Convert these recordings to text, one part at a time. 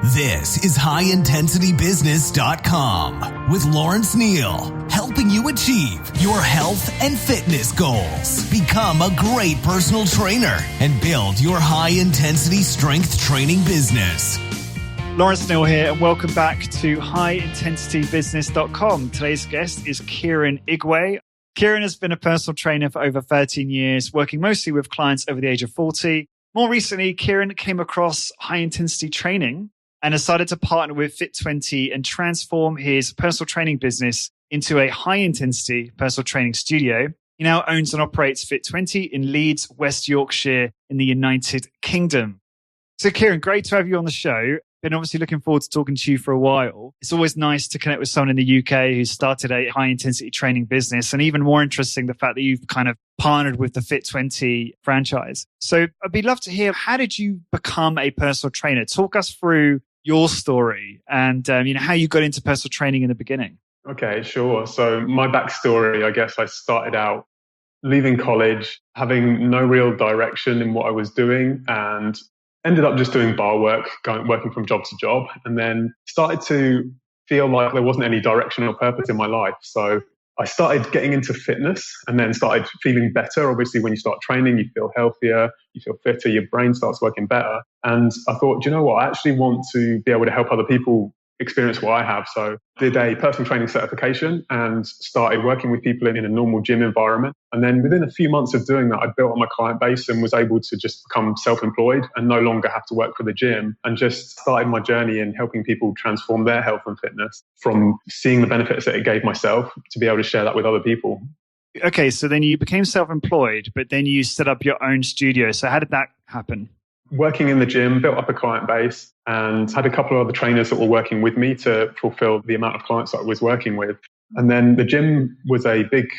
This is HighIntensityBusiness.com with Lawrence Neal, helping you achieve your health and fitness goals. Become a great personal trainer and build your high-intensity strength training business. Lawrence Neal here, and welcome back to HighIntensityBusiness.com. Today's guest is Kieran Igwe. Kieran has been a personal trainer for over 13 years, working mostly with clients over the age of 40. More recently, Kieran came across high-intensity training and decided to partner with Fit20 and transform his personal training business into a high-intensity personal training studio. He now owns and operates Fit20 in Leeds, West Yorkshire in the United Kingdom. So Kieran, great to have you on the show. Been obviously looking forward to talking to you for a while. It's always nice to connect with someone in the UK who started a high-intensity training business, and even more interesting, the fact that you've kind of partnered with the Fit20 franchise. So I'd love to hear, how did you become a personal trainer? Talk us through your story and how you got into personal training in the beginning. Okay, sure. So my backstory, I guess I started out leaving college, having no real direction in what I was doing, and ended up just doing bar work, working from job to job, and then started to feel like there wasn't any direction or purpose in my life. So I started getting into fitness and then started feeling better. Obviously, when you start training, you feel healthier, you feel fitter, your brain starts working better. And I thought, do you know what? I actually want to be able to help other people experience what I have. So did a personal training certification and started working with people in a normal gym environment. And then within a few months of doing that, I built on my client base and was able to just become self-employed and no longer have to work for the gym, and just started my journey in helping people transform their health and fitness from seeing the benefits that it gave myself to be able to share that with other people. Okay, so then you became self-employed, but then you set up your own studio. So how did that happen? Working in the gym, built up a client base and had a couple of other trainers that were working with me to fulfill the amount of clients that I was working with. And then the gym was a big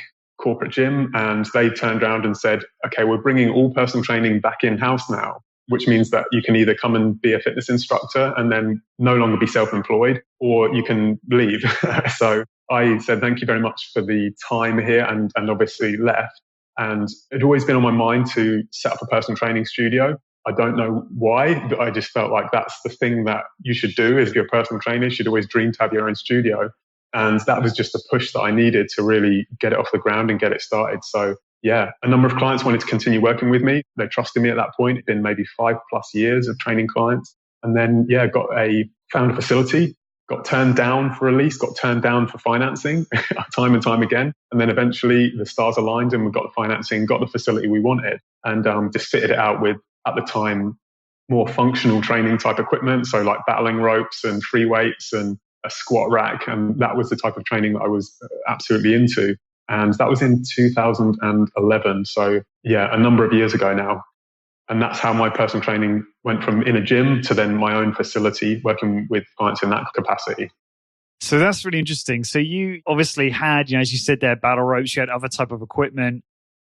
corporate gym, and they turned around and said, okay, we're bringing all personal training back in-house now, which means that you can either come and be a fitness instructor and then no longer be self-employed, or you can leave. So I said, thank you very much for the time here, and obviously left. And it had always been on my mind to set up a personal training studio. I don't know why, but I just felt like that's the thing that you should do. If you're a personal trainer, you should always dream to have your own studio. And that was just a push that I needed to really get it off the ground and get it started. So yeah, a number of clients wanted to continue working with me. They trusted me at that point. It'd been maybe 5+ years of training clients. And then, found a facility, got turned down for a lease, got turned down for financing time and time again. And then eventually the stars aligned and we got the financing, got the facility we wanted, and just fitted it out with, at the time, more functional training type equipment. So like battling ropes and free weights and a squat rack. And that was the type of training that I was absolutely into. And that was in 2011. So yeah, a number of years ago now. And that's how my personal training went from in a gym to then my own facility, working with clients in that capacity. So that's really interesting. So you obviously had, as you said there, battle ropes, you had other type of equipment.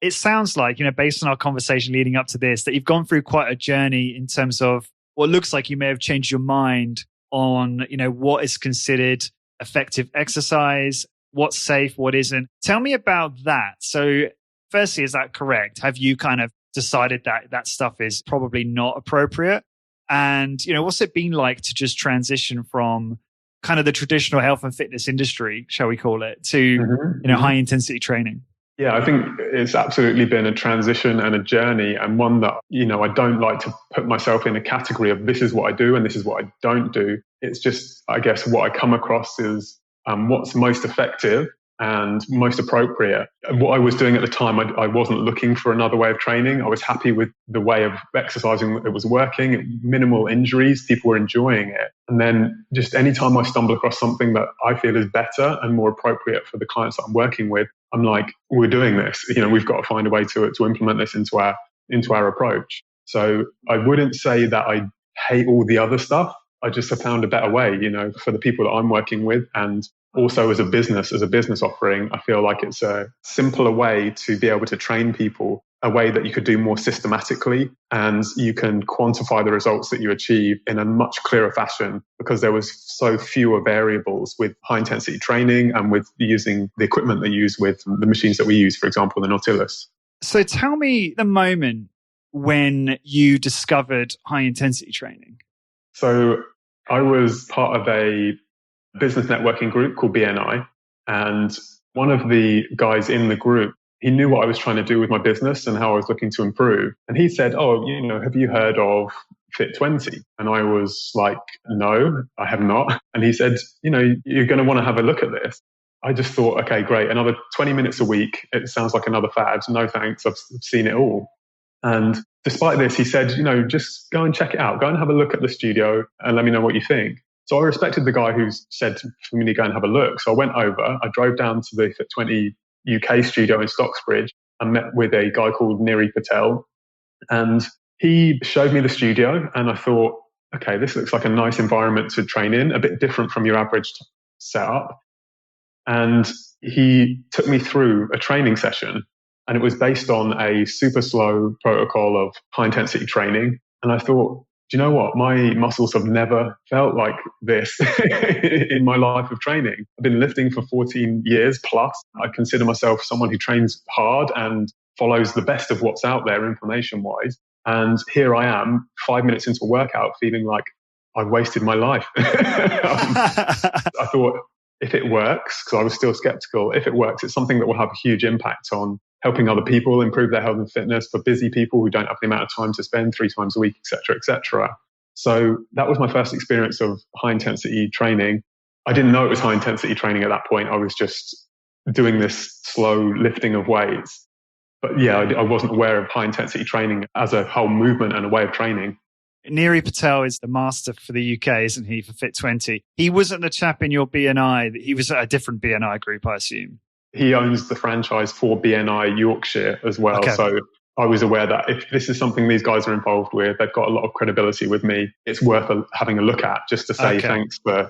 It sounds like, based on our conversation leading up to this, that you've gone through quite a journey in terms of what looks like you may have changed your mind on, what is considered effective exercise, what's safe, what isn't. Tell me about that. So firstly, is that correct? Have you kind of decided that that stuff is probably not appropriate? And, what's it been like to just transition from kind of the traditional health and fitness industry, shall we call it, to, high intensity training? Yeah, I think it's absolutely been a transition and a journey, and one that, I don't like to put myself in a category of this is what I do and this is what I don't do. It's just, I guess, what I come across is what's most effective and most appropriate. What I was doing at the time, I wasn't looking for another way of training. I was happy with the way of exercising that was working, minimal injuries, people were enjoying it. And then just anytime I stumble across something that I feel is better and more appropriate for the clients that I'm working with, I'm like, we're doing this. We've got to find a way to implement this into our approach. So I wouldn't say that I hate all the other stuff. I just have found a better way, for the people that I'm working with. And also as a business offering, I feel like it's a simpler way to be able to train people, a way that you could do more systematically, and you can quantify the results that you achieve in a much clearer fashion, because there was so fewer variables with high intensity training and with using the equipment they use with the machines that we use, for example, the Nautilus. So tell me the moment when you discovered high intensity training. So I was part of a business networking group called BNI. And one of the guys in the group, he knew what I was trying to do with my business and how I was looking to improve. And he said, "Oh, have you heard of Fit20?" And I was like, "No, I have not." And he said, "You're going to want to have a look at this." I just thought, okay, great. Another 20 minutes a week. It sounds like another fad. No, thanks. I've seen it all. And despite this, he said, just go and check it out. Go and have a look at the studio and let me know what you think. So I respected the guy who said for me to go and have a look. So I went over, I drove down to the Fit20 UK studio in Stocksbridge and met with a guy called Niri Patel. And he showed me the studio and I thought, okay, this looks like a nice environment to train in, a bit different from your average setup. And he took me through a training session and it was based on a super slow protocol of high intensity training. And I thought, do you know what? My muscles have never felt like this in my life of training. I've been lifting for 14 years plus. I consider myself someone who trains hard and follows the best of what's out there information wise. And here I am 5 minutes into a workout feeling like I've wasted my life. I thought if it works, because I was still skeptical, if it works, it's something that will have a huge impact on helping other people improve their health and fitness for busy people who don't have the amount of time to spend 3 times a week, et cetera, et cetera. So that was my first experience of high intensity training. I didn't know it was high intensity training at that point. I was just doing this slow lifting of weights. But yeah, I wasn't aware of high intensity training as a whole movement and a way of training. Niri Patel is the master for the UK, isn't he, for Fit20? He wasn't the chap in your BNI. He was at a different BNI group, I assume. He owns the franchise for BNI Yorkshire as well. Okay. So I was aware that if this is something these guys are involved with, they've got a lot of credibility with me. It's worth having a look at just to say thanks for,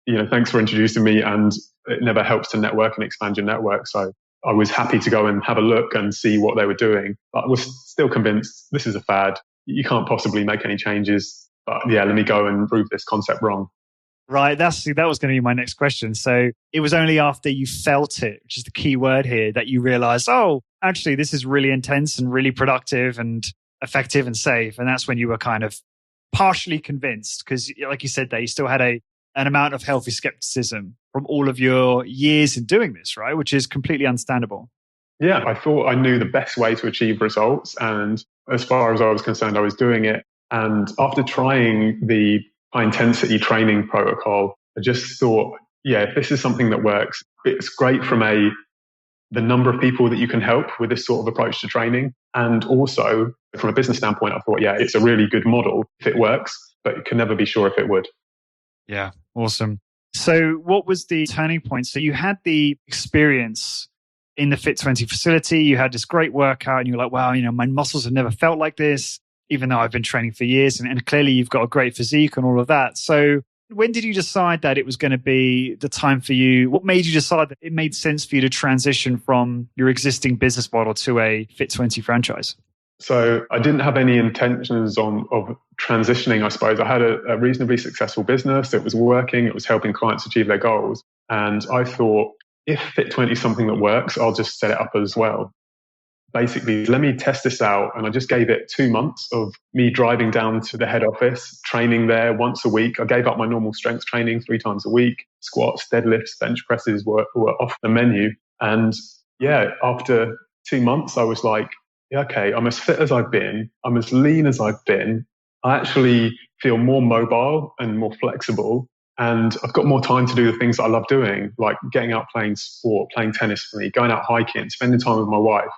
thanks for introducing me. And it never helps to network and expand your network. So I was happy to go and have a look and see what they were doing. But I was still convinced this is a fad. You can't possibly make any changes. But yeah, let me go and prove this concept wrong. Right. That was going to be my next question. So it was only after you felt it, which is the key word here, that you realized, oh, actually, this is really intense and really productive and effective and safe. And that's when you were kind of partially convinced because, like you said, there you still had an amount of healthy skepticism from all of your years in doing this, right? Which is completely understandable. Yeah, I thought I knew the best way to achieve results. And as far as I was concerned, I was doing it. And after trying the high intensity training protocol, I just thought, yeah, if this is something that works, it's great from the number of people that you can help with this sort of approach to training. And also from a business standpoint, I thought, yeah, it's a really good model if it works, but you can never be sure if it would. Yeah, awesome. So what was the turning point? So you had the experience in the Fit20 facility, you had this great workout and you're like, wow, my muscles have never felt like this, even though I've been training for years and clearly you've got a great physique and all of that. So when did you decide that it was going to be the time for you? What made you decide that it made sense for you to transition from your existing business model to a Fit20 franchise? So I didn't have any intentions of transitioning, I suppose. I had a reasonably successful business. It was working. It was helping clients achieve their goals. And I thought, if Fit20 is something that works, I'll just set it up as well. Basically, let me test this out. And I just gave it 2 months of me driving down to the head office, training there once a week. I gave up my normal strength training 3 times a week. Squats, deadlifts, bench presses were off the menu. And yeah, after 2 months, I was like, yeah, okay, I'm as fit as I've been. I'm as lean as I've been. I actually feel more mobile and more flexible. And I've got more time to do the things that I love doing, like getting out playing sport, playing tennis for me, going out hiking, spending time with my wife,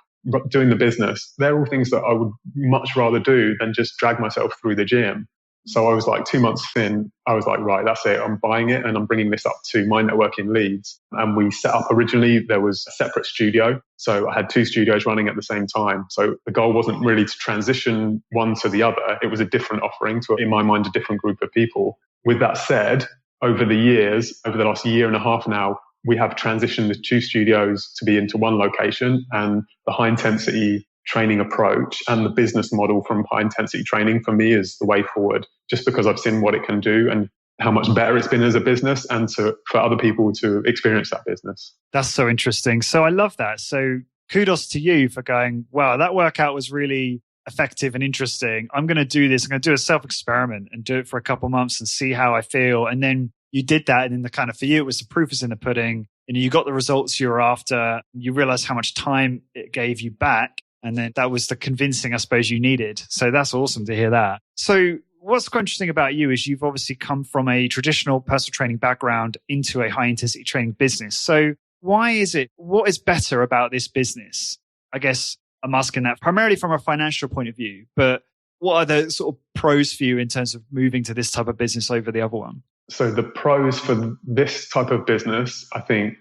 doing the business. They're all things that I would much rather do than just drag myself through the gym. So I was like 2 months in, I was like, right, that's it. I'm buying it and I'm bringing this up to my network in Leeds. And we set up originally, there was a separate studio. So I had 2 studios running at the same time. So the goal wasn't really to transition one to the other. It was a different offering to, in my mind, a different group of people. With that said, over the years, over the last year and a half now, we have transitioned the 2 studios to be into one location, and the high intensity training approach and the business model from high intensity training for me is the way forward, just because I've seen what it can do and how much better it's been as a business and for other people to experience that business. That's so interesting. So I love that. So kudos to you for going, wow, that workout was really effective and interesting. I'm going to do this. I'm going to do a self-experiment and do it for a couple months and see how I feel. And then you did that. And then the kind of, for you, it was the proof is in the pudding. And you got the results you were after. You realized how much time it gave you back. And then that was the convincing, I suppose, you needed. So that's awesome to hear that. So what's quite interesting about you is you've obviously come from a traditional personal training background into a high intensity training business. So why is it? What is better about this business? I guess I'm asking that primarily from a financial point of view, but what are the sort of pros for you in terms of moving to this type of business over the other one? So the pros for this type of business, I think,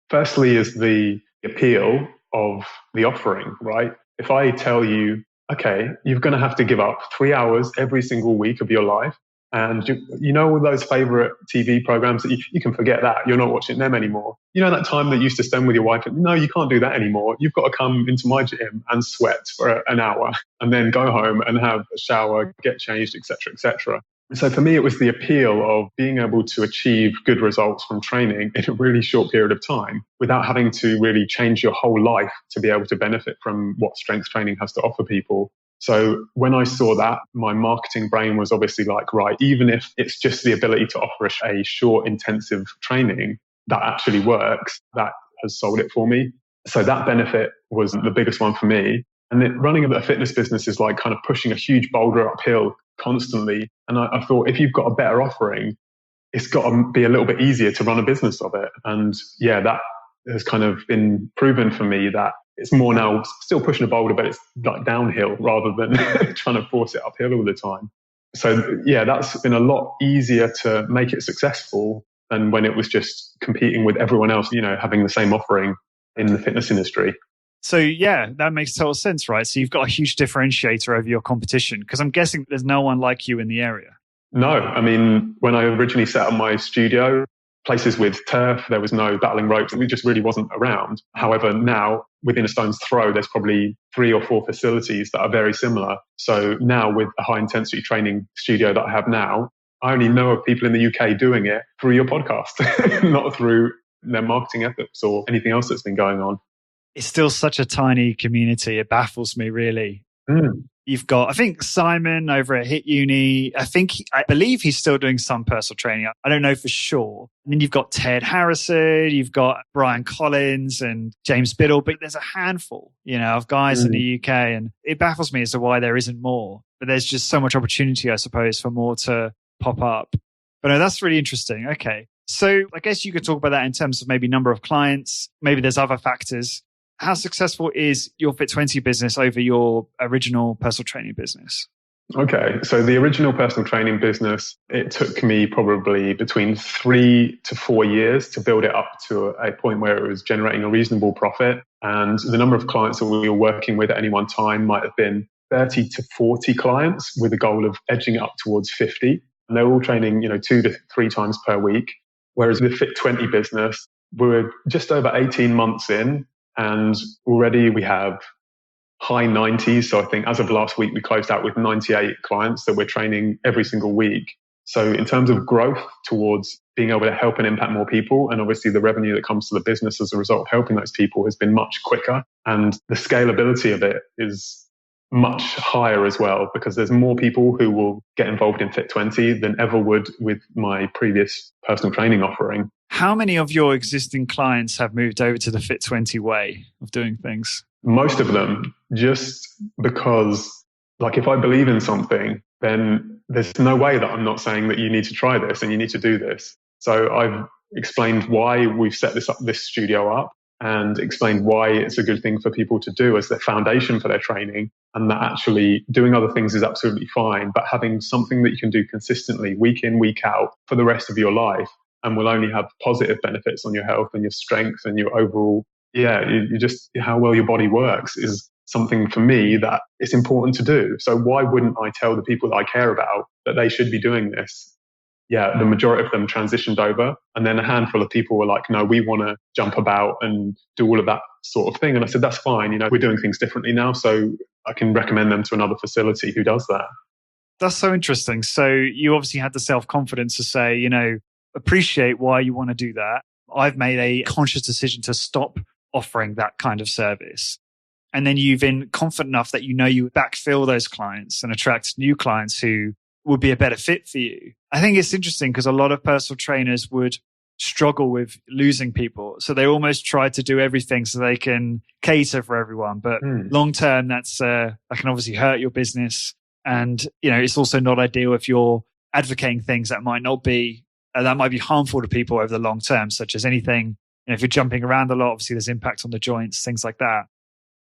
firstly is the appeal of the offering, right? If I tell you, okay, you're going to have to give up 3 hours every single week of your life, and you know all those favorite TV programs that you can forget that. You're not watching them anymore. You know that time that you used to spend with your wife? No, you can't do that anymore. You've got to come into my gym and sweat for an hour and then go home and have a shower, get changed, etc., etc. So for me, it was the appeal of being able to achieve good results from training in a really short period of time without having to really change your whole life to be able to benefit from what strength training has to offer people. So when I saw that, my marketing brain was obviously like, right, even if it's just the ability to offer a short, intensive training that actually works, that has sold it for me. So that benefit was the biggest one for me. And then running a fitness business is like kind of pushing a huge boulder uphill constantly. And I thought, if you've got a better offering, it's got to be a little bit easier to run a business of it. And yeah, that has kind of been proven for me that it's more now still pushing a boulder, but it's like downhill rather than trying to force it uphill all the time. So yeah, that's been a lot easier to make it successful than when it was just competing with everyone else, you know, having the same offering in the fitness industry. So yeah, that makes total sense, right? So you've got a huge differentiator over your competition because I'm guessing there's no one like you in the area. No, I mean, when I originally set up my studio, places with turf, there was no battling ropes. It just really wasn't around. However, now within a stone's throw, there's probably 3 or 4 facilities that are very similar. So now with a high intensity training studio that I have now, I only know of people in the UK doing it through your podcast, not through their marketing efforts or anything else that's been going on. It's still such a tiny community. It baffles me, really. You've got, I think, Simon over at Hit Uni. I believe he's still doing some personal training. I don't know for sure. And then you've got Ted Harrison, you've got Brian Collins and James Biddle, but there's a handful, you know, of guys in the UK. And it baffles me as to why there isn't more. But there's just so much opportunity, I suppose, for more to pop up. But no, that's really interesting. Okay. So I guess you could talk about that in terms of maybe number of clients. Maybe there's other factors. How successful is your Fit20 business over your original personal training business? Okay, so the original personal training business, it took me probably between 3 to 4 years to build it up to a point where it was generating a reasonable profit. And the number of clients that we were working with at any one time might have been 30 to 40 clients with a goal of edging up towards 50. And they're all training, 2 to 3 times per week. Whereas the Fit20 business, we're just over 18 months in. And already we have high 90s. So I think as of last week, we closed out with 98 clients that we're training every single week. So in terms of growth towards being able to help and impact more people, and obviously the revenue that comes to the business as a result of helping those people has been much quicker. And the scalability of it is much higher as well, because there's more people who will get involved in Fit20 than ever would with my previous personal training offering. How many of your existing clients have moved over to the Fit20 way of doing things? Most of them, just because, like, if I believe in something, then there's no way that I'm not saying that you need to try this and you need to do this. So I've explained why we've set this studio up, and explained why it's a good thing for people to do as their foundation for their training, and that actually doing other things is absolutely fine, but having something that you can do consistently week in, week out for the rest of your life, and will only have positive benefits on your health and your strength and your overall, you just, how well your body works is something for me that it's important to do. So why wouldn't I tell the people that I care about that they should be doing this? Yeah, the majority of them transitioned over, and then a handful of people were like, no, we want to jump about and do all of that sort of thing. And I said, that's fine. We're doing things differently now, so I can recommend them to another facility who does that. That's so interesting. So you obviously had the self-confidence to say, appreciate why you want to do that. I've made a conscious decision to stop offering that kind of service. And then you've been confident enough that you know you backfill those clients and attract new clients who would be a better fit for you. I think it's interesting because a lot of personal trainers would struggle with losing people. So they almost try to do everything so they can cater for everyone. But long term, that can obviously hurt your business. And, it's also not ideal if you're advocating things that might be harmful to people over the long term, such as anything, if you're jumping around a lot, obviously there's impact on the joints, things like that.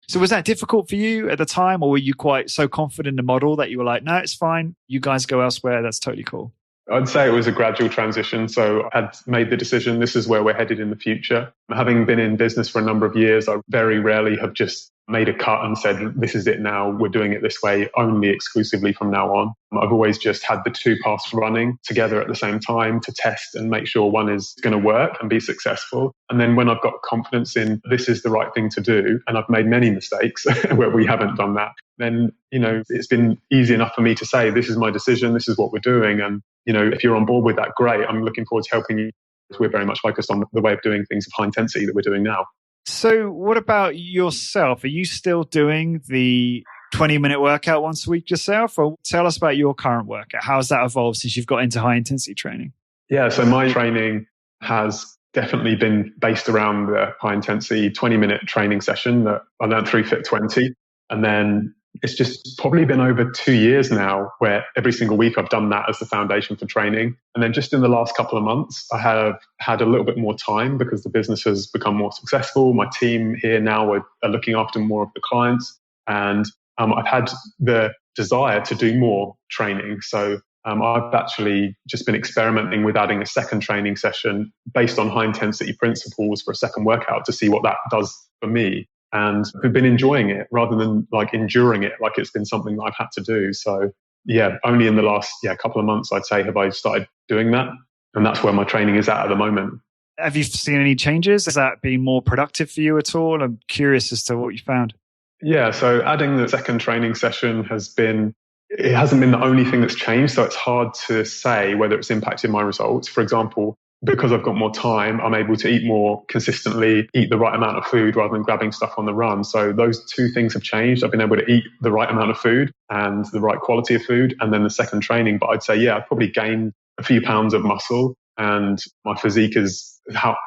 So was that difficult for you at the time, or were you quite so confident in the model that you were like, no, it's fine. You guys go elsewhere. That's totally cool. I'd say it was a gradual transition. So I had made the decision, this is where we're headed in the future. Having been in business for a number of years, I very rarely have just made a cut and said, this is it now. We're doing it this way, only exclusively from now on. I've always just had the two paths running together at the same time to test and make sure one is going to work and be successful. And then when I've got confidence in this is the right thing to do, and I've made many mistakes where we haven't done that, then, it's been easy enough for me to say, this is my decision, this is what we're doing. And, if you're on board with that, great. I'm looking forward to helping you. We're very much focused on the way of doing things of high intensity that we're doing now. So what about yourself? Are you still doing the 20-minute workout once a week yourself? Or tell us about your current workout. How has that evolved since you've got into high intensity training? Yeah, so my training has definitely been based around the high intensity 20-minute training session that I learned through Fit20. And then it's just probably been over 2 years now where every single week I've done that as the foundation for training. And then just in the last couple of months, I have had a little bit more time because the business has become more successful. My team here now are looking after more of the clients. And I've had the desire to do more training. So I've actually just been experimenting with adding a second training session based on high intensity principles for a second workout to see what that does for me. And we've been enjoying it rather than like enduring it like it's been something that I've had to do. So yeah, only in the last couple of months, I'd say, have I started doing that. And that's where my training is at the moment. Have you seen any changes? Has that been more productive for you at all? I'm curious as to what you found. Yeah, so adding the second training session hasn't been the only thing that's changed. So it's hard to say whether it's impacted my results. For example, because I've got more time, I'm able to eat more consistently, eat the right amount of food rather than grabbing stuff on the run. So those two things have changed. I've been able to eat the right amount of food and the right quality of food. And then the second training, but I'd say, I've probably gained a few pounds of muscle and my physique is kind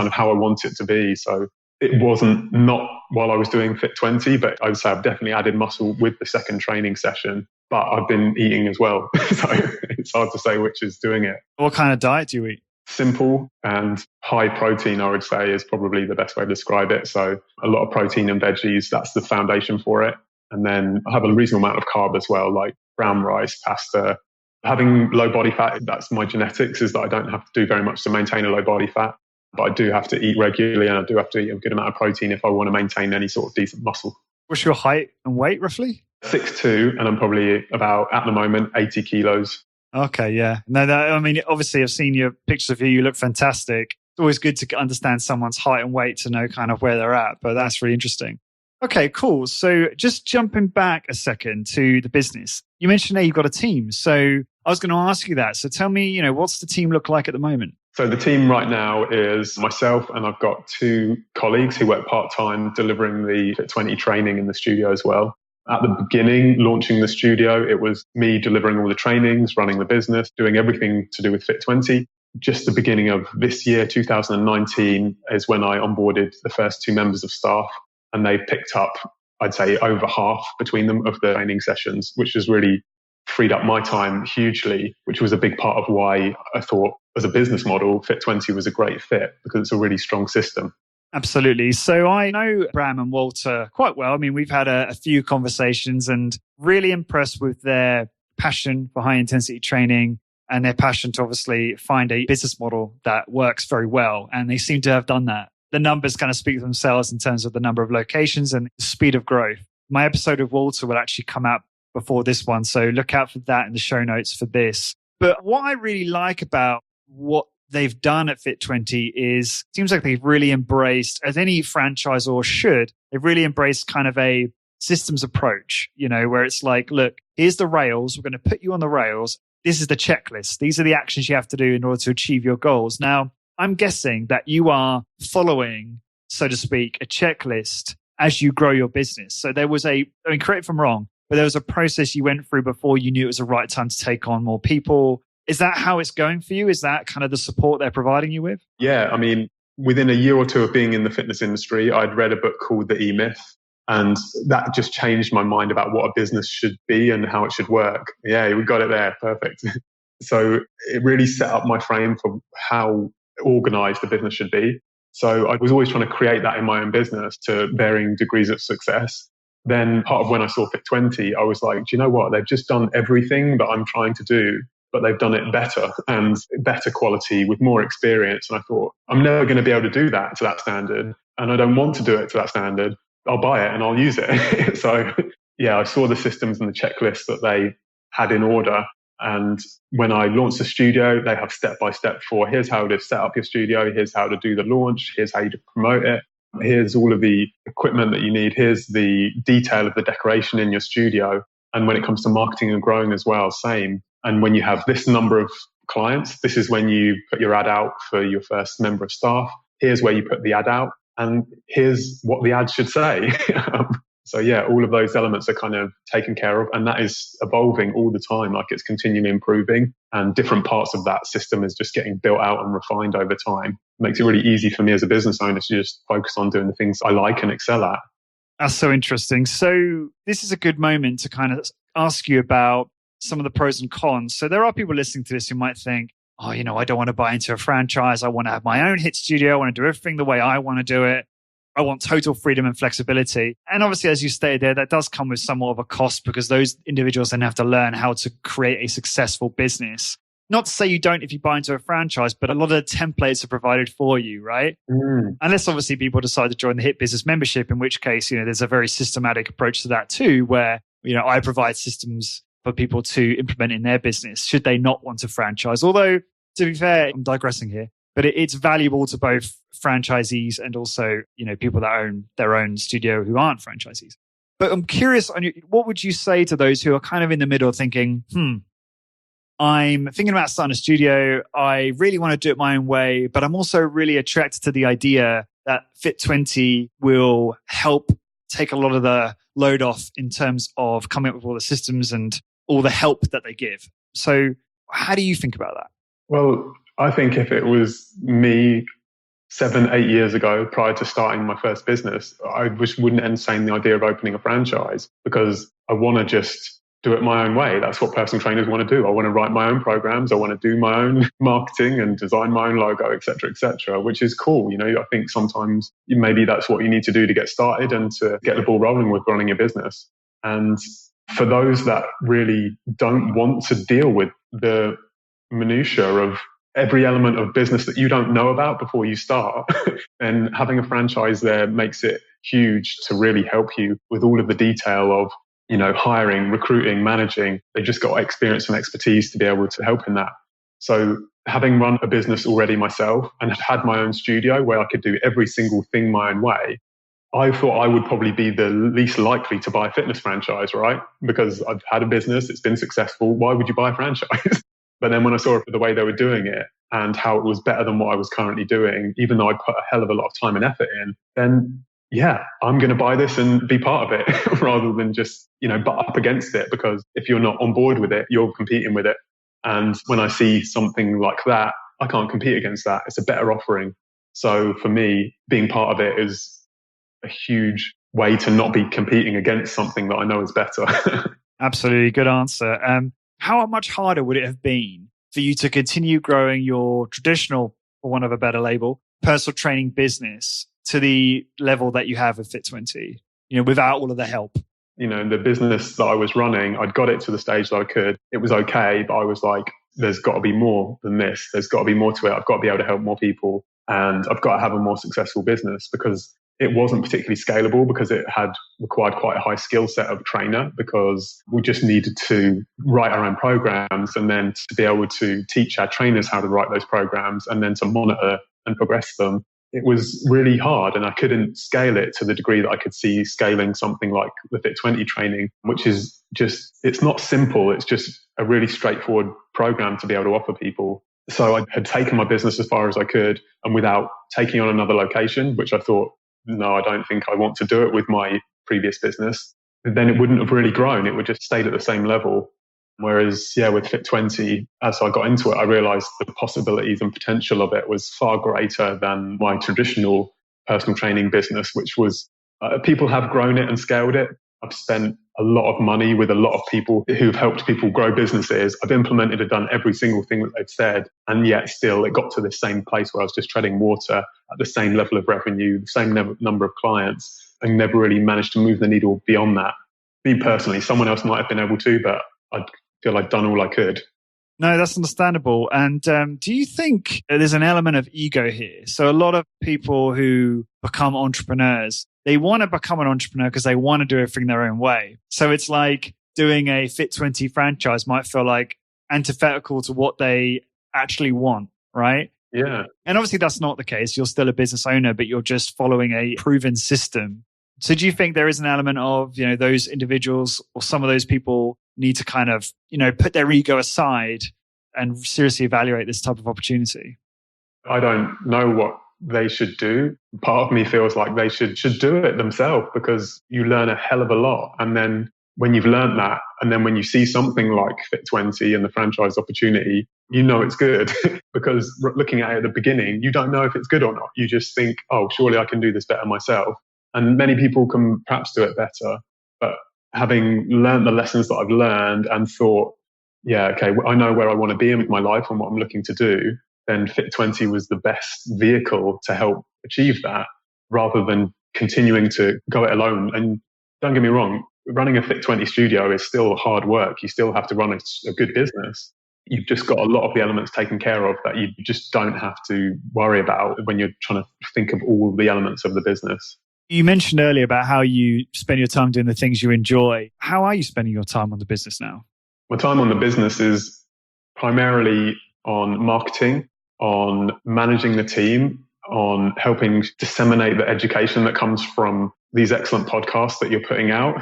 of how I want it to be. So it wasn't not while I was doing Fit20, but I would say I've definitely added muscle with the second training session, but I've been eating as well. So it's hard to say which is doing it. What kind of diet do you eat? Simple and high protein, I would say, is probably the best way to describe it. So a lot of protein and veggies, that's the foundation for it. And then I have a reasonable amount of carb as well, like brown rice, pasta. Having low body fat, that's my genetics, is that I don't have to do very much to maintain a low body fat. But I do have to eat regularly and I do have to eat a good amount of protein if I want to maintain any sort of decent muscle. What's your height and weight roughly? 6'2", and I'm probably about, at the moment, 80 kilos. Okay, yeah. No, obviously I've seen your pictures of you. You look fantastic. It's always good to understand someone's height and weight to know kind of where they're at, but that's really interesting. Okay, cool. So just jumping back a second to the business. You mentioned you've got a team. So I was going to ask you that. So tell me, what's the team look like at the moment? So the team right now is myself and I've got 2 colleagues who work part-time delivering the Fit20 training in the studio as well. At the beginning, launching the studio, it was me delivering all the trainings, running the business, doing everything to do with Fit20. Just the beginning of this year, 2019, is when I onboarded the first 2 members of staff. And they picked up, I'd say, over half between them of the training sessions, which has really freed up my time hugely, which was a big part of why I thought as a business model, Fit20 was a great fit because it's a really strong system. Absolutely. So I know Bram and Walter quite well. I mean, we've had a few conversations and really impressed with their passion for high intensity training and their passion to obviously find a business model that works very well. And they seem to have done that. The numbers kind of speak for themselves in terms of the number of locations and the speed of growth. My episode of Walter will actually come out before this one. So look out for that in the show notes for this. But what I really like about what they've done at Fit20 is, it seems like they've really embraced, as any franchisor should, they've really embraced kind of a systems approach, where it's like, look, here's the rails. We're going to put you on the rails. This is the checklist. These are the actions you have to do in order to achieve your goals. Now, I'm guessing that you are following, so to speak, a checklist as you grow your business. So there was correct me if I'm wrong, but there was a process you went through before you knew it was the right time to take on more people. Is that how it's going for you? Is that kind of the support they're providing you with? Yeah, I mean, within a year or two of being in the fitness industry, I'd read a book called The E-Myth, and that just changed my mind about what a business should be and how it should work. Yeah, we got it there. Perfect. So it really set up my frame for how organized the business should be. So I was always trying to create that in my own business to varying degrees of success. Then part of when I saw Fit20, I was like, do you know what? They've just done everything that I'm trying to do, but they've done it better and better quality with more experience. And I thought, I'm never going to be able to do that to that standard. And I don't want to do it to that standard. I'll buy it and I'll use it. So yeah, I saw the systems and the checklists that they had in order. And when I launched the studio, they have step-by-step for here's how to set up your studio, here's how to do the launch, here's how you promote it, here's all of the equipment that you need, here's the detail of the decoration in your studio. And when it comes to marketing and growing as well, same. And when you have this number of clients, this is when you put your ad out for your first member of staff. Here's where you put the ad out, and here's what the ad should say. So yeah, all of those elements are kind of taken care of, and that is evolving all the time. Like it's continually improving, and different parts of that system is just getting built out and refined over time. It makes it really easy for me as a business owner to just focus on doing the things I like and excel at. That's so interesting. So this is a good moment to kind of ask you about some of the pros and cons. So there are people listening to this who might think, oh, I don't want to buy into a franchise. I want to have my own hit studio. I want to do everything the way I want to do it. I want total freedom and flexibility. And obviously, as you stated there, that does come with somewhat of a cost because those individuals then have to learn how to create a successful business. Not to say you don't if you buy into a franchise, but a lot of the templates are provided for you, right? Unless obviously people decide to join the Hit Business membership, in which case, there's a very systematic approach to that too, where, I provide systems for people to implement in their business should they not want to franchise. Although, to be fair, I'm digressing here, but it's valuable to both franchisees and also, people that own their own studio who aren't franchisees. But I'm curious, what would you say to those who are kind of in the middle thinking, I'm thinking about starting a studio. I really want to do it my own way, but I'm also really attracted to the idea that Fit20 will help take a lot of the load off in terms of coming up with all the systems and all the help that they give. So how do you think about that? Well, I think if it was me 7-8 years ago, prior to starting my first business, I just wouldn't entertain the idea of opening a franchise because I want to just do it my own way. That's what personal trainers want to do. I want to write my own programs. I want to do my own marketing and design my own logo, et cetera, which is cool. I think sometimes maybe that's what you need to do to get started and to get the ball rolling with running your business. And for those that really don't want to deal with the minutiae of every element of business that you don't know about before you start, and having a franchise there makes it huge to really help you with all of the detail of, hiring, recruiting, managing. They've just got experience and expertise to be able to help in that. So having run a business already myself and had my own studio where I could do every single thing my own way, I thought I would probably be the least likely to buy a fitness franchise, right? Because I've had a business, it's been successful. Why would you buy a franchise? But then when I saw the way they were doing it and how it was better than what I was currently doing, even though I put a hell of a lot of time and effort in, then yeah, I'm going to buy this and be part of it rather than just, butt up against it, because if you're not on board with it, you're competing with it. And when I see something like that, I can't compete against that. It's a better offering. So for me, being part of it is a huge way to not be competing against something that I know is better. Absolutely. Good answer. How much harder would it have been for you to continue growing your traditional, for want of a better label, personal training business to the level that you have with Fit20, without all of the help? The business that I was running, I'd got it to the stage that I could. It was okay, but I was like, there's got to be more than this. There's got to be more to it. I've got to be able to help more people, and I've got to have a more successful business, because it wasn't particularly scalable, because it had required quite a high skill set of trainer, because we just needed to write our own programs and then to be able to teach our trainers how to write those programs and then to monitor and progress them. It was really hard, and I couldn't scale it to the degree that I could see scaling something like the Fit20 training, which is just, it's not simple. It's just a really straightforward program to be able to offer people. So I had taken my business as far as I could, and without taking on another location, which I thought no, I don't think I want to do it with my previous business, then it wouldn't have really grown. It would just stayed at the same level. Whereas, with Fit20, as I got into it, I realized the possibilities and potential of it was far greater than my traditional personal training business, which was, people have grown it and scaled it. I've spent a lot of money with a lot of people who've helped people grow businesses. I've implemented and done every single thing that they've said. And yet still it got to the same place where I was just treading water at the same level of revenue, the same number of clients, and never really managed to move the needle beyond that. Me personally, someone else might have been able to, but I feel I've done all I could. No, that's understandable. And do you think there's an element of ego here? So a lot of people who become entrepreneurs, they want to become an entrepreneur because they want to do everything their own way. So it's like doing a Fit20 franchise might feel like antithetical to what they actually want, right? Yeah. And obviously that's not the case. You're still a business owner, but you're just following a proven system. So do you think there is an element of, those individuals or some of those people need to kind of, put their ego aside and seriously evaluate this type of opportunity? I don't know what they should do. Part of me feels like they should do it themselves, because you learn a hell of a lot. And then when you've learned that, and then when you see something like Fit20 and the franchise opportunity, it's good because looking at it at the beginning, you don't know if it's good or not. You just think, oh, surely I can do this better myself. And many people can perhaps do it better. But having learned the lessons that I've learned and thought, I know where I want to be in my life and what I'm looking to do, then Fit20 was the best vehicle to help achieve that, rather than continuing to go it alone. And don't get me wrong, running a Fit20 studio is still hard work. You still have to run a good business. You've just got a lot of the elements taken care of that you just don't have to worry about when you're trying to think of all the elements of the business. You mentioned earlier about how you spend your time doing the things you enjoy. How are you spending your time on the business now? My time on the business is primarily on marketing, on managing the team, on helping disseminate the education that comes from these excellent podcasts that you're putting out,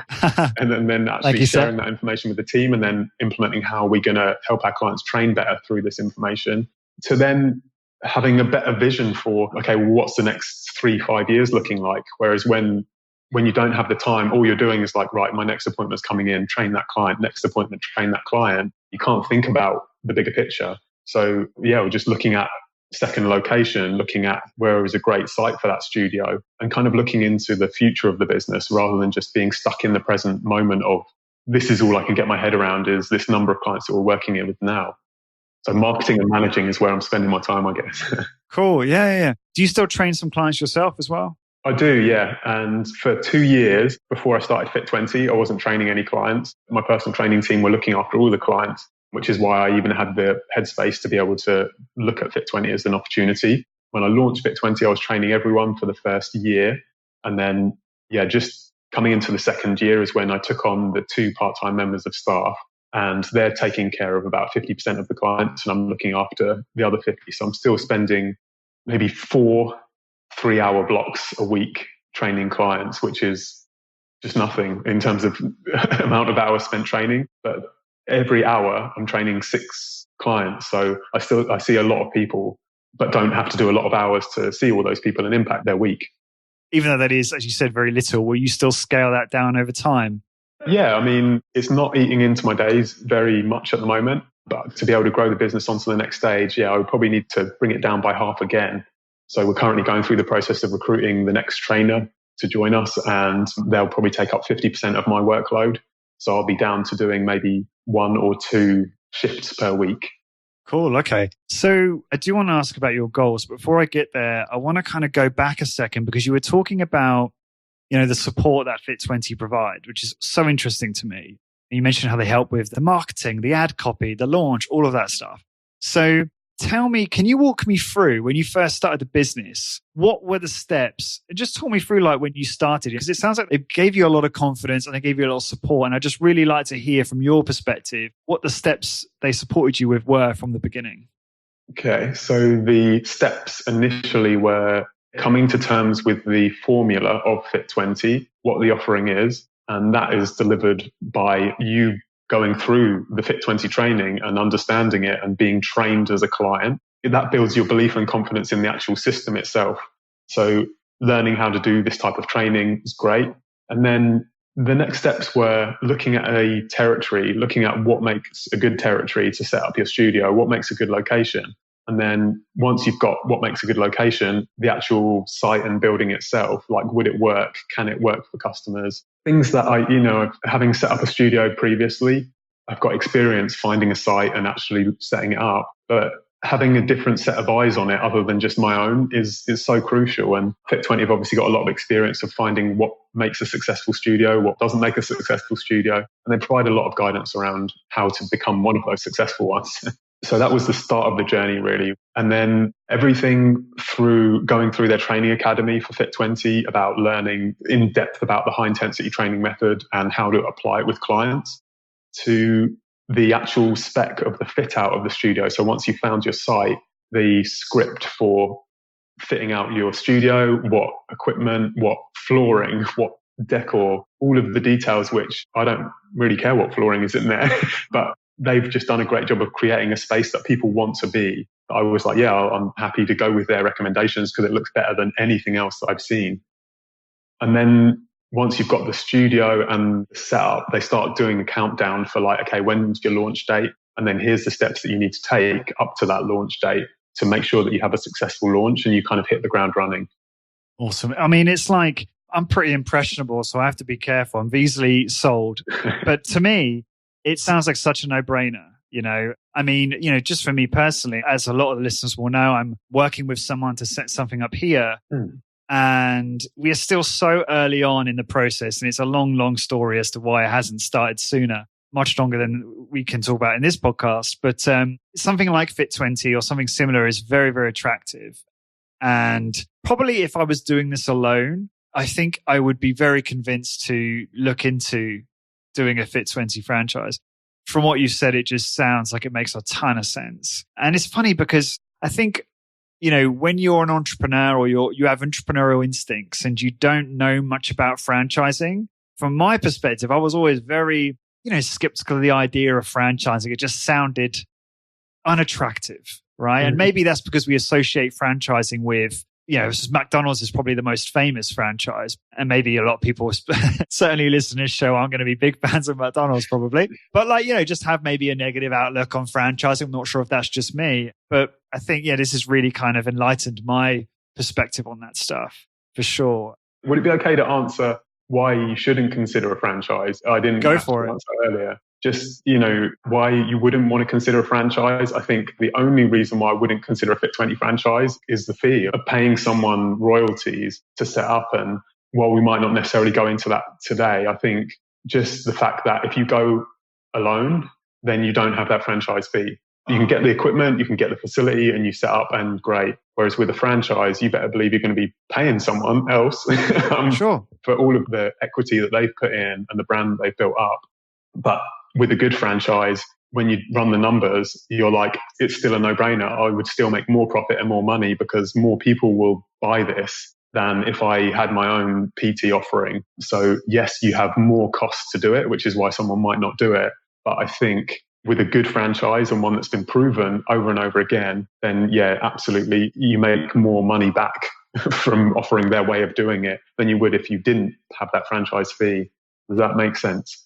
and then actually sharing that information with the team, and then implementing how we're going to help our clients train better through this information, to then having a better vision for, what's the next 3-5 years looking like? Whereas when you don't have the time, all you're doing is like, right, my next appointment's coming in, train that client, next appointment, train that client. You can't think about the bigger picture. So we're just looking at second location, looking at where is a great site for that studio, and kind of looking into the future of the business rather than just being stuck in the present moment of, this is all I can get my head around is this number of clients that we're working with now. So marketing and managing is where I'm spending my time, I guess. Cool. Yeah. Do you still train some clients yourself as well? I do, yeah. And for 2 years before I started Fit20, I wasn't training any clients. My personal training team were looking after all the clients, which is why I even had the headspace to be able to look at Fit20 as an opportunity. When I launched Fit20, I was training everyone for the first year. And then, just coming into the second year is when I took on the 2 part-time members of staff. And they're taking care of about 50% of the clients, and I'm looking after the other 50. So I'm still spending maybe 4 3-hour blocks a week training clients, which is just nothing in terms of amount of hours spent training. But every hour I'm training 6 clients. So I see a lot of people, but don't have to do a lot of hours to see all those people and impact their week. Even though that is, as you said, very little, will you still scale that down over time? Yeah, it's not eating into my days very much at the moment, but to be able to grow the business onto the next stage, I would probably need to bring it down by half again. So we're currently going through the process of recruiting the next trainer to join us, and they'll probably take up 50% of my workload. So I'll be down to doing maybe 1 or 2 shifts per week. Cool. Okay. So I do want to ask about your goals. But before I get there, I want to kind of go back a second, because you were talking about the support that Fit20 provide, which is so interesting to me. And you mentioned how they help with the marketing, the ad copy, the launch, all of that stuff. So tell me, can you walk me through when you first started the business? What were the steps? And just talk me through like when you started, because it sounds like they gave you a lot of confidence and they gave you a lot of support. And I just really like to hear from your perspective what the steps they supported you with were from the beginning. Okay, so the steps initially were coming to terms with the formula of Fit20, what the offering is, and that is delivered by you going through the Fit20 training and understanding it and being trained as a client. That builds your belief and confidence in the actual system itself. So learning how to do this type of training was great. And then the next steps were looking at a territory, looking at what makes a good territory to set up your studio, what makes a good location. And then once you've got what makes a good location, the actual site and building itself, like, would it work? Can it work for customers? Things that having set up a studio previously, I've got experience finding a site and actually setting it up. But having a different set of eyes on it other than just my own is so crucial. And Fit20 have obviously got a lot of experience of finding what makes a successful studio, what doesn't make a successful studio. And they provide a lot of guidance around how to become one of those successful ones. So that was the start of the journey, really. And then everything through going through their training academy for Fit20 about learning in depth about the high intensity training method and how to apply it with clients, to the actual spec of the fit out of the studio. So once you found your site, the script for fitting out your studio, what equipment, what flooring, what decor, all of the details, which I don't really care what flooring is in there, but they've just done a great job of creating a space that people want to be. I was like, yeah, I'm happy to go with their recommendations because it looks better than anything else that I've seen. And then once you've got the studio and the setup, they start doing a countdown for like, okay, when's your launch date? And then here's the steps that you need to take up to that launch date to make sure that you have a successful launch and you kind of hit the ground running. Awesome. I mean, it's like, I'm pretty impressionable, so I have to be careful. I'm easily sold. But to me, it sounds like such a no-brainer. I mean, just for me personally, as a lot of the listeners will know, I'm working with someone to set something up here. And we are still so early on in the process. And it's a long, long story as to why it hasn't started sooner, much longer than we can talk about in this podcast. But something like Fit20 or something similar is very, very attractive. And probably if I was doing this alone, I think I would be very convinced to look into doing a Fit20 franchise. From what you said, it just sounds like it makes a ton of sense. And it's funny because I think, when you're an entrepreneur or you have entrepreneurial instincts and you don't know much about franchising, from my perspective, I was always very, skeptical of the idea of franchising. It just sounded unattractive, right? And maybe that's because we associate franchising with, McDonald's is probably the most famous franchise. And maybe a lot of people, certainly listening to this show, aren't going to be big fans of McDonald's probably. But just have maybe a negative outlook on franchising. I'm not sure if that's just me. But I think, this has really kind of enlightened my perspective on that stuff, for sure. Would it be okay to answer why you shouldn't consider a franchise? I didn't go for it answer earlier. Just, why you wouldn't want to consider a franchise. I think the only reason why I wouldn't consider a Fit20 franchise is the fee of paying someone royalties to set up. And while we might not necessarily go into that today, I think just the fact that if you go alone, then you don't have that franchise fee. You can get the equipment, you can get the facility and you set up and great. Whereas with a franchise, you better believe you're going to be paying someone else sure, for all of the equity that they've put in and the brand they've built up. But with a good franchise, when you run the numbers, you're like, it's still a no-brainer. I would still make more profit and more money because more people will buy this than if I had my own PT offering. So yes, you have more costs to do it, which is why someone might not do it. But I think with a good franchise and one that's been proven over and over again, then yeah, absolutely, you make more money back from offering their way of doing it than you would if you didn't have that franchise fee. Does that make sense?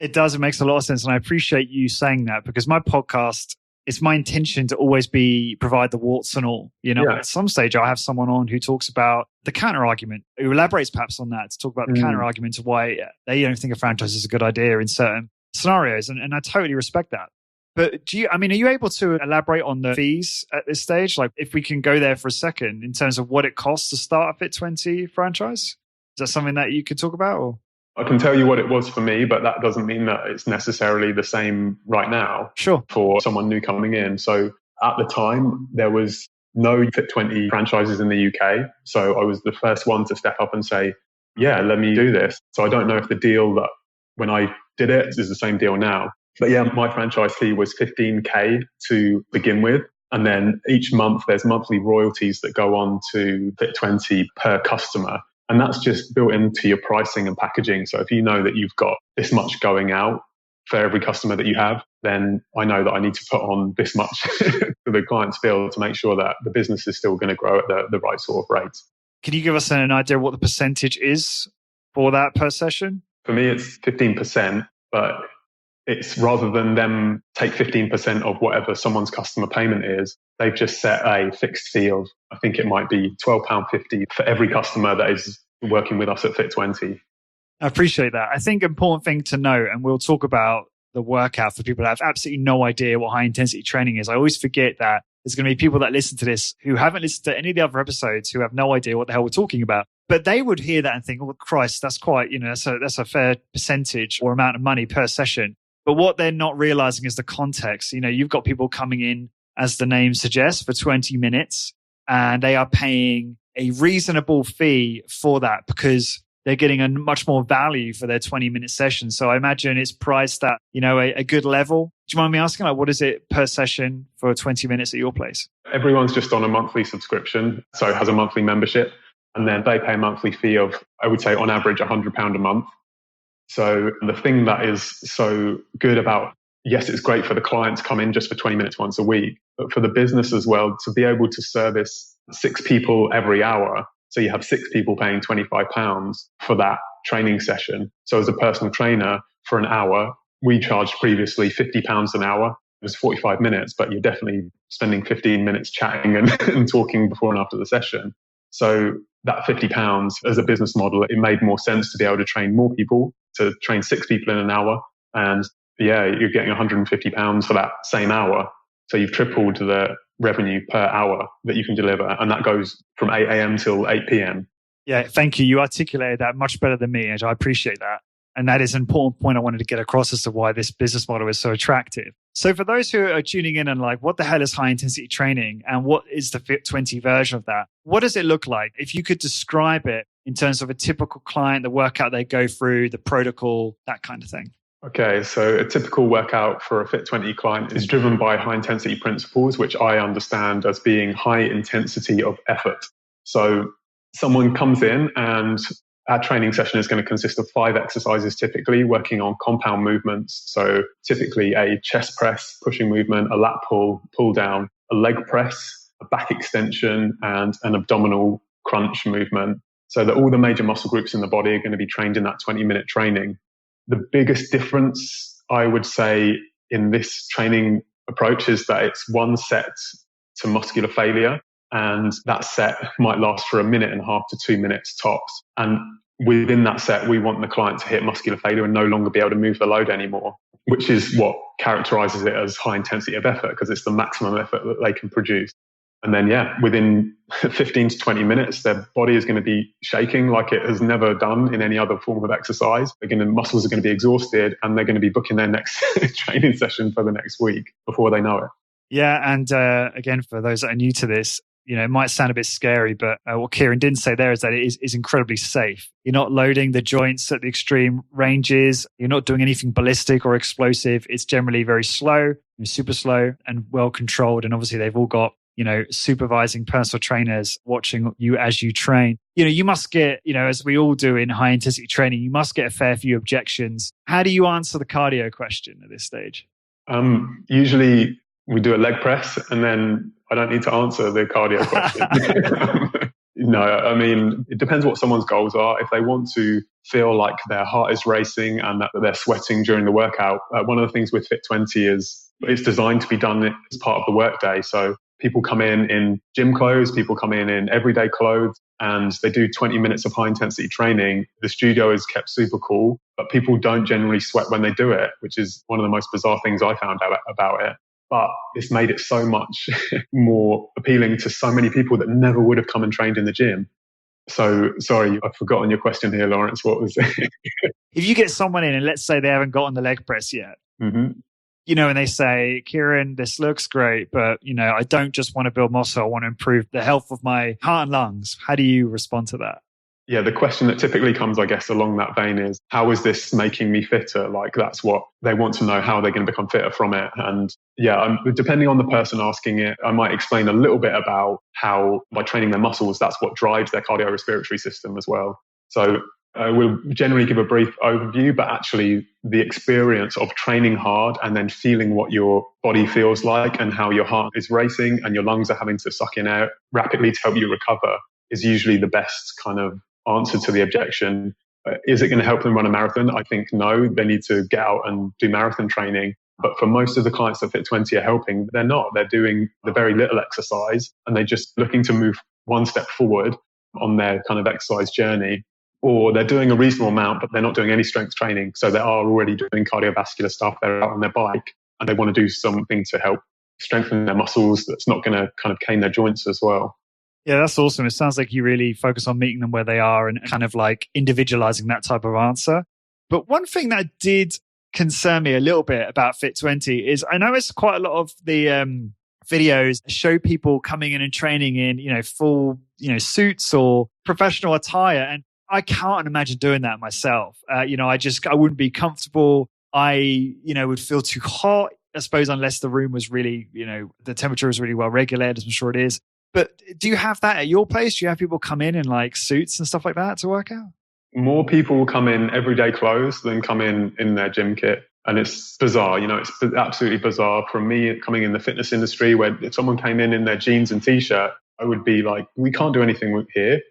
It does. It makes a lot of sense. And I appreciate you saying that because my podcast, it's my intention to always provide the warts and all. At some stage, I'll have someone on who talks about the counter argument, who elaborates perhaps on that to talk about the counter argument of why they don't think a franchise is a good idea in certain scenarios. And I totally respect that. But are you able to elaborate on the fees at this stage? Like if we can go there for a second in terms of what it costs to start a Fit20 franchise? Is that something that you could talk about? Or? I can tell you what it was for me, but that doesn't mean that it's necessarily the same right now for someone new coming in. So at the time, there was no Fit20 franchises in the UK. So I was the first one to step up and say, yeah, let me do this. So I don't know if the deal that when I did it is the same deal now. But yeah, my franchise fee was 15K to begin with. And then each month, there's monthly royalties that go on to Fit20 per customer. And that's just built into your pricing and packaging. So if you know that you've got this much going out for every customer that you have, then I know that I need to put on this much to the client's bill to make sure that the business is still going to grow at the right sort of rate. Can you give us an idea of what the percentage is for that per session? For me, it's 15%, but it's rather than them take 15% of whatever someone's customer payment is, they've just set a fixed fee of, I think it might be £12.50 for every customer that is working with us at Fit20. I appreciate that. I think important thing to note, and we'll talk about the workout for people that have absolutely no idea what high intensity training is. I always forget that there's going to be people that listen to this who haven't listened to any of the other episodes who have no idea what the hell we're talking about. But they would hear that and think, oh, Christ, that's quite, that's a fair percentage or amount of money per session. But what they're not realizing is the context. You've got people coming in, as the name suggests, for 20 minutes, and they are paying a reasonable fee for that because they're getting a much more value for their 20-minute session. So I imagine it's priced at, a good level. Do you mind me asking, what is it per session for 20 minutes at your place? Everyone's just on a monthly subscription, so it has a monthly membership, and then they pay a monthly fee of, I would say, on average, £100 a month. So the thing that is so good about, yes, it's great for the client to come in just for 20 minutes once a week, but for the business as well, to be able to service 6 people every hour. So you have 6 people paying £25 for that training session. So as a personal trainer for an hour, we charged previously £50 an hour. It was 45 minutes, but you're definitely spending 15 minutes chatting and talking before and after the session. So that £50 as a business model, it made more sense to be able to train more people, to train 6 people in an hour. And yeah, you're getting £150 for that same hour. So you've tripled the revenue per hour that you can deliver. And that goes from 8 a.m. till 8 p.m. Yeah, thank you. You articulated that much better than me, and I appreciate that. And that is an important point I wanted to get across as to why this business model is so attractive. So for those who are tuning in and what the hell is high intensity training and what is the Fit20 version of that? What does it look like? If you could describe it in terms of a typical client, the workout they go through, the protocol, that kind of thing. Okay, so a typical workout for a Fit20 client is driven by high intensity principles, which I understand as being high intensity of effort. So someone comes in and our training session is going to consist of 5 exercises, typically working on compound movements. So typically a chest press, pushing movement, a lat pull, pull down, a leg press, a back extension, and an abdominal crunch movement. So that all the major muscle groups in the body are going to be trained in that 20-minute training. The biggest difference, I would say, in this training approach is that it's 1 set to muscular failure. And that set might last for 1.5 minutes to 2 minutes tops. And within that set, we want the client to hit muscular failure and no longer be able to move the load anymore, which is what characterizes it as high intensity of effort, because it's the maximum effort that they can produce. And then, within 15 to 20 minutes, their body is going to be shaking like it has never done in any other form of exercise. Muscles are going to be exhausted, and they're going to be booking their next training session for the next week before they know it. Yeah. And again, for those that are new to this, it might sound a bit scary, but what Kieran didn't say there is that it is incredibly safe. You're not loading the joints at the extreme ranges. You're not doing anything ballistic or explosive. It's generally very slow, super slow and well controlled. And obviously they've all got, supervising personal trainers watching you as you train. You must get, as we all do in high intensity training, you must get a fair few objections. How do you answer the cardio question at this stage? Usually we do a leg press and then I don't need to answer the cardio question. No, I mean, it depends what someone's goals are. If they want to feel like their heart is racing and that they're sweating during the workout, one of the things with Fit20 is it's designed to be done as part of the workday. So people come in gym clothes, people come in everyday clothes, and they do 20 minutes of high intensity training. The studio is kept super cool, but people don't generally sweat when they do it, which is one of the most bizarre things I found out about it. But it's made it so much more appealing to so many people that never would have come and trained in the gym. So, sorry, I've forgotten your question here, Lawrence. What was it? If you get someone in and let's say they haven't gotten the leg press yet, mm-hmm. And they say, Kieran, this looks great, but, I don't just want to build muscle. I want to improve the health of my heart and lungs. How do you respond to that? Yeah, the question that typically comes, I guess, along that vein is, how is this making me fitter? Like, that's what they want to know, how they're going to become fitter from it. And depending on the person asking it, I might explain a little bit about how by training their muscles, that's what drives their cardiorespiratory system as well. So we'll generally give a brief overview, but actually the experience of training hard and then feeling what your body feels like and how your heart is racing and your lungs are having to suck in air rapidly to help you recover is usually the best kind of answer to the objection. Is it going to help them run a marathon? I think no, they need to get out and do marathon training. But for most of the clients that Fit20 are helping, they're not. They're doing the very little exercise and they're just looking to move one step forward on their kind of exercise journey. Or they're doing a reasonable amount, but they're not doing any strength training. So they are already doing cardiovascular stuff. They're out on their bike and they want to do something to help strengthen their muscles that's not going to kind of cane their joints as well. Yeah, that's awesome. It sounds like you really focus on meeting them where they are and kind of like individualizing that type of answer. But one thing that did concern me a little bit about Fit20 is I noticed quite a lot of the videos show people coming in and training in, full, suits or professional attire. And I can't imagine doing that myself. I wouldn't be comfortable. I, would feel too hot, I suppose, unless the room was really, the temperature is really well regulated, as I'm sure it is. But do you have that at your place? Do you have people come in like suits and stuff like that to work out? More people come in everyday clothes than come in their gym kit. And it's bizarre, it's absolutely bizarre. From me coming in the fitness industry, where if someone came in their jeans and t-shirt, I would be like, we can't do anything here.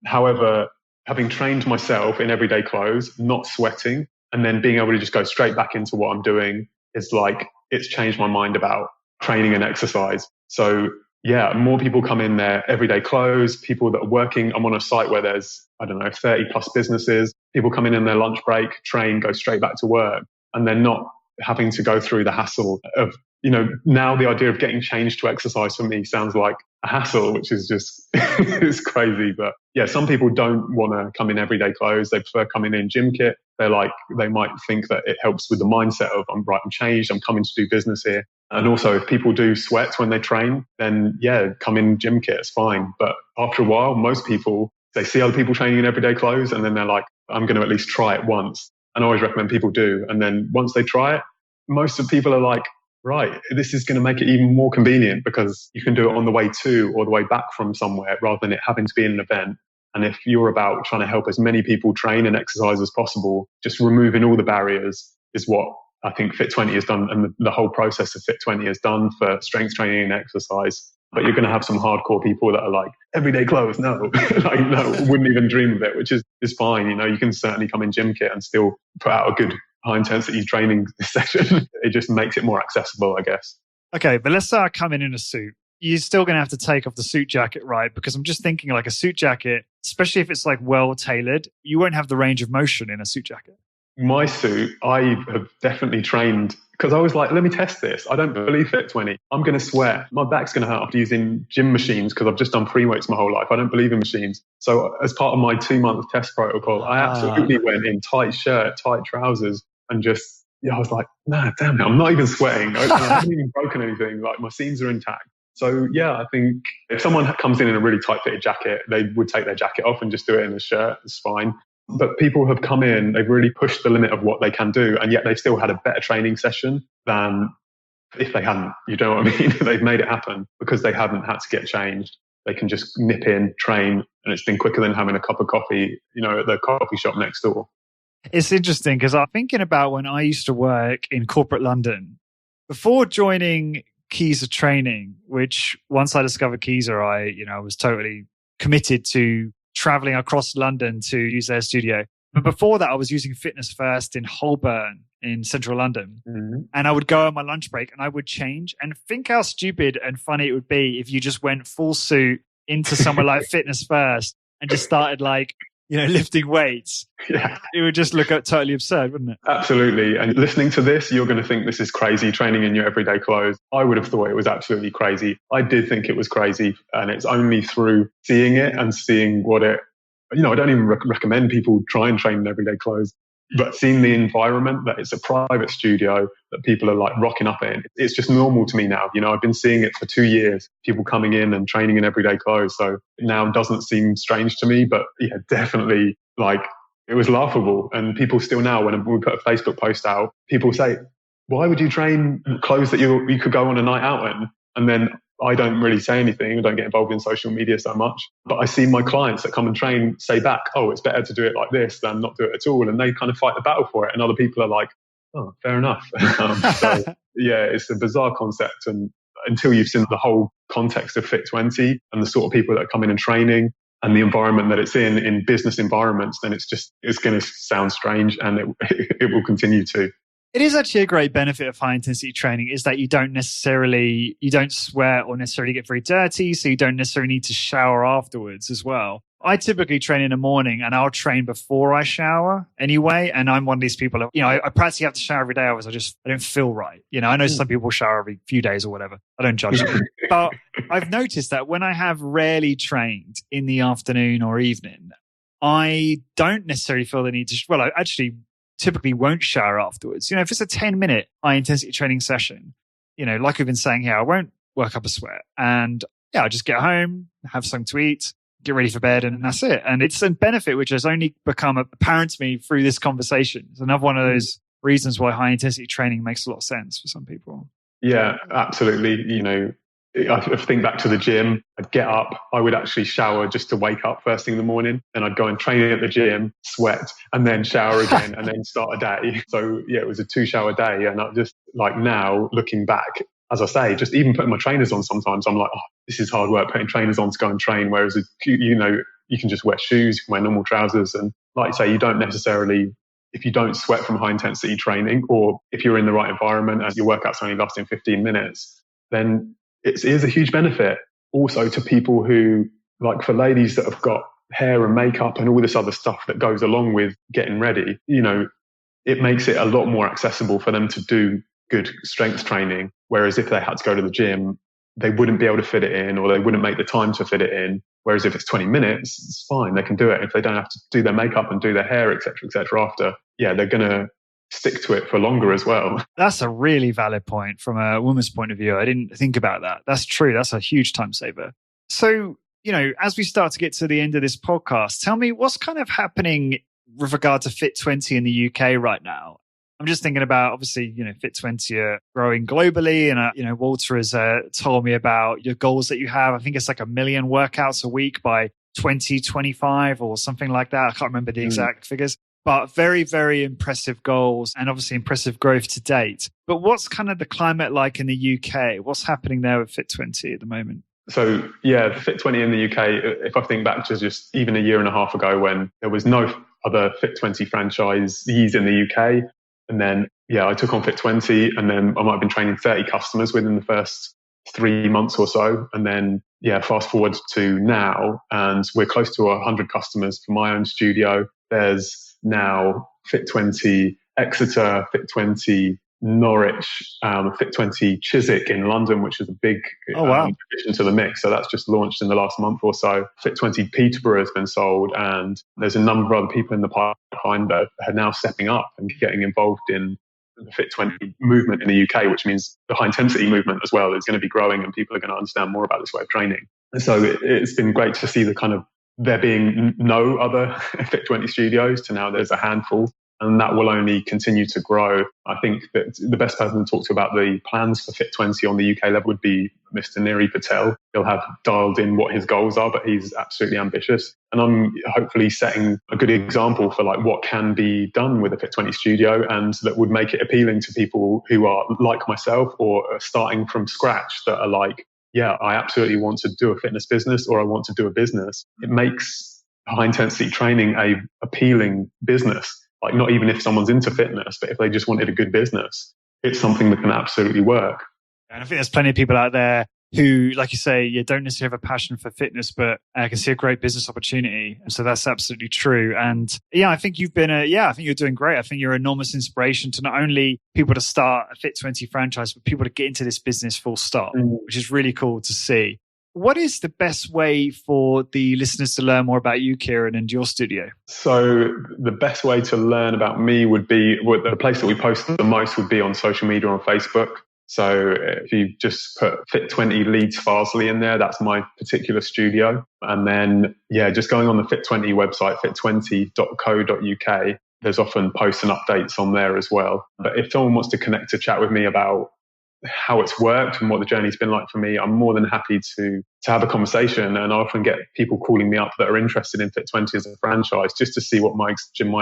However, having trained myself in everyday clothes, not sweating, and then being able to just go straight back into what I'm doing is like, it's changed my mind about training and exercise. So yeah, more people come in their everyday clothes, people that are working. I'm on a site where there's, 30 plus businesses. People come in their lunch break, train, go straight back to work. And they're not having to go through the hassle of, now the idea of getting changed to exercise for me sounds like a hassle, which is just, it's crazy. But yeah, some people don't want to come in everyday clothes. They prefer coming in gym kit. They might think that it helps with the mindset of, I'm changed, I'm coming to do business here. And also if people do sweat when they train, then yeah, come in gym kit, it's fine. But after a while, most people, they see other people training in everyday clothes and then they're like, I'm going to at least try it once. And I always recommend people do. And then once they try it, most of the people are like, right, this is going to make it even more convenient because you can do it on the way to or the way back from somewhere rather than it having to be in an event. And if you're about trying to help as many people train and exercise as possible, just removing all the barriers is what I think Fit20 has done. And the whole process of Fit20 has done for strength training and exercise. But you're going to have some hardcore people that are like, everyday clothes, no, wouldn't even dream of it, which is fine. You can certainly come in gym kit and still put out a good high intensity training session. It just makes it more accessible, I guess. Okay, but let's say I come in a suit. You're still going to have to take off the suit jacket, right? Because I'm just thinking like a suit jacket, especially if it's like well tailored, you won't have the range of motion in a suit jacket. My suit, I have definitely trained because I was like, let me test this. I don't believe Fit20. I'm going to sweat. My back's going to hurt after using gym machines because I've just done free weights my whole life. I don't believe in machines. So as part of my 2-month test protocol, I absolutely went in tight shirt, tight trousers and just, I was like, nah, damn it. I'm not even sweating. I haven't even broken anything. Like my seams are intact. So yeah, I think if someone comes in a really tight fitted jacket, they would take their jacket off and just do it in a shirt. It's fine. But people have come in, they've really pushed the limit of what they can do, and yet they've still had a better training session than if they hadn't. You know what I mean? They've made it happen because they haven't had to get changed. They can just nip in, train, and it's been quicker than having a cup of coffee, at the coffee shop next door. It's interesting because I'm thinking about when I used to work in corporate London. Before joining Kieser Training, which once I discovered Kieser, I was totally committed to traveling across London to use their studio. But before that, I was using Fitness First in Holborn in central London. Mm-hmm. And I would go on my lunch break and I would change and think how stupid and funny it would be if you just went full suit into somewhere like Fitness First and just started lifting weights. Yeah. It would just look totally absurd, wouldn't it? Absolutely. And listening to this, you're going to think this is crazy, training in your everyday clothes. I would have thought it was absolutely crazy. I did think it was crazy. And it's only through seeing it and seeing what it, I don't even recommend people try and train in everyday clothes. But seeing the environment, that it's a private studio that people are like rocking up in, it's just normal to me now. I've been seeing it for 2 years, people coming in and training in everyday clothes. So it now doesn't seem strange to me, but yeah, definitely it was laughable. And people still now, when we put a Facebook post out, people say, why would you train clothes that you could go on a night out in? And then I don't really say anything. I don't get involved in social media so much. But I see my clients that come and train say back, oh, it's better to do it like this than not do it at all. And they kind of fight the battle for it. And other people are like, oh, fair enough. So yeah, it's a bizarre concept. And until you've seen the whole context of Fit20 and the sort of people that are coming and training, and the environment that it's in business environments, then it's going to sound strange, and it will continue to. It is actually a great benefit of high intensity training is that you don't sweat or necessarily get very dirty. So you don't necessarily need to shower afterwards as well. I typically train in the morning and I'll train before I shower anyway. And I'm one of these people, I practically have to shower every day. Otherwise I don't feel right. I know some people shower every few days or whatever. I don't judge them. But I've noticed that when I have rarely trained in the afternoon or evening, I don't necessarily feel the need to, I actually typically won't shower afterwards. If it's a 10-minute high intensity training session, like we've been saying here, I won't work up a sweat. And I just get home, have something to eat, get ready for bed, and that's it. And it's a benefit which has only become apparent to me through this conversation. It's another one of those reasons why high intensity training makes a lot of sense for some people. Yeah, absolutely. I think back to the gym, I'd get up, I would actually shower just to wake up first thing in the morning. Then I'd go and train at the gym, sweat, and then shower again and then start a day. So yeah, it was a 2-shower day. And I just like now looking back, as I say, just even putting my trainers on sometimes, I'm like, oh, this is hard work putting trainers on to go and train. Whereas, you can just wear shoes, you can wear normal trousers. And like you say, you don't necessarily, if you don't sweat from high intensity training, or if you're in the right environment and your workout's only lasting 15 minutes, then it is a huge benefit also to people who, like for ladies that have got hair and makeup and all this other stuff that goes along with getting ready, it makes it a lot more accessible for them to do good strength training. Whereas if they had to go to the gym, they wouldn't be able to fit it in, or they wouldn't make the time to fit it in. Whereas if it's 20 minutes, it's fine. They can do it. If they don't have to do their makeup and do their hair, et cetera, after, they're going to stick to it for longer as well. That's a really valid point from a woman's point of view. I didn't think about that. That's true. That's a huge time saver. So, as we start to get to the end of this podcast, tell me what's kind of happening with regard to Fit20 in the UK right now. I'm just thinking about, obviously, Fit20 are growing globally. And, Walter has told me about your goals that you have. I think it's like 1 million workouts a week by 2025 or something like that. I can't remember the exact figures. But very, very impressive goals and obviously impressive growth to date. But what's kind of the climate like in the UK? What's happening there with Fit20 at the moment? So, Fit20 in the UK, if I think back to just even a year and a half ago when there was no other Fit20 franchisees in the UK. And then, I took on Fit20 and then I might have been training 30 customers within the first 3 months or so. And then, fast forward to now, and we're close to 100 customers for my own studio. There's now Fit20 Exeter, Fit20 Norwich, Fit20 Chiswick in London, which is a big addition to the mix. So that's just launched in the last month or so. Fit20 Peterborough has been sold, and there's a number of other people in the pipeline that are now stepping up and getting involved in the Fit20 movement in the UK, which means the high intensity movement as well is going to be growing and people are going to understand more about this way of training. And so it's been great to see the kind of there being no other Fit20 studios to now there's a handful, and that will only continue to grow. I think that the best person to talk to about the plans for Fit20 on the UK level would be Mr. Niri Patel. He'll have dialed in what his goals are, but he's absolutely ambitious. And I'm hopefully setting a good example for like what can be done with a Fit20 studio, and that would make it appealing to people who are like myself or are starting from scratch, that are like, I absolutely want to do a fitness business, or I want to do a business. It makes high intensity training a appealing business. Like not even if someone's into fitness, but if they just wanted a good business, it's something that can absolutely work. And I think there's plenty of people out there who, like you say, you don't necessarily have a passion for fitness, but can see a great business opportunity. And so that's absolutely true. And I think you've been I think you're doing great. I think you're an enormous inspiration to not only people to start a Fit20 franchise, but people to get into this business full stop, which is really cool to see. What is the best way for the listeners to learn more about you, Kieran, and your studio? So the best way to learn about me would be, the place that we post the most would be on social media, on Facebook. So if you just put Fit20 Leeds Farsley in there, that's my particular studio. And then, just going on the Fit20 website, fit20.co.uk, there's often posts and updates on there as well. But if someone wants to connect to chat with me about how it's worked and what the journey's been like for me, I'm more than happy to have a conversation. And I often get people calling me up that are interested in Fit20 as a franchise, just to see what my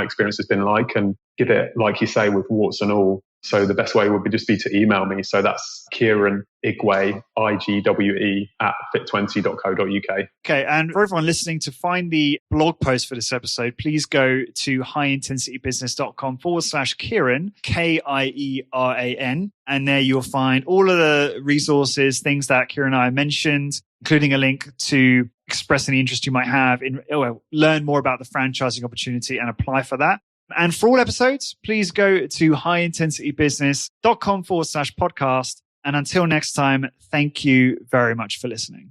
experience has been like, and give it, like you say, with warts and all. So the best way would just be to email me. So that's Kieran Igwe, IGWE @fit20.co.uk. Okay. And for everyone listening, to find the blog post for this episode, please go to highintensitybusiness.com/Kieran, KIERAN. And there you'll find all of the resources, things that Kieran and I mentioned, including a link to express any interest you might have in learn more about the franchising opportunity and apply for that. And for all episodes, please go to highintensitybusiness.com/podcast. And until next time, thank you very much for listening.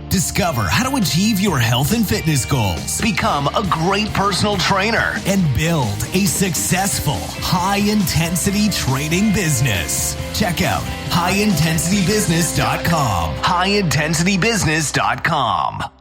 Discover how to achieve your health and fitness goals, become a great personal trainer, and build a successful high-intensity training business. Check out highintensitybusiness.com. highintensitybusiness.com.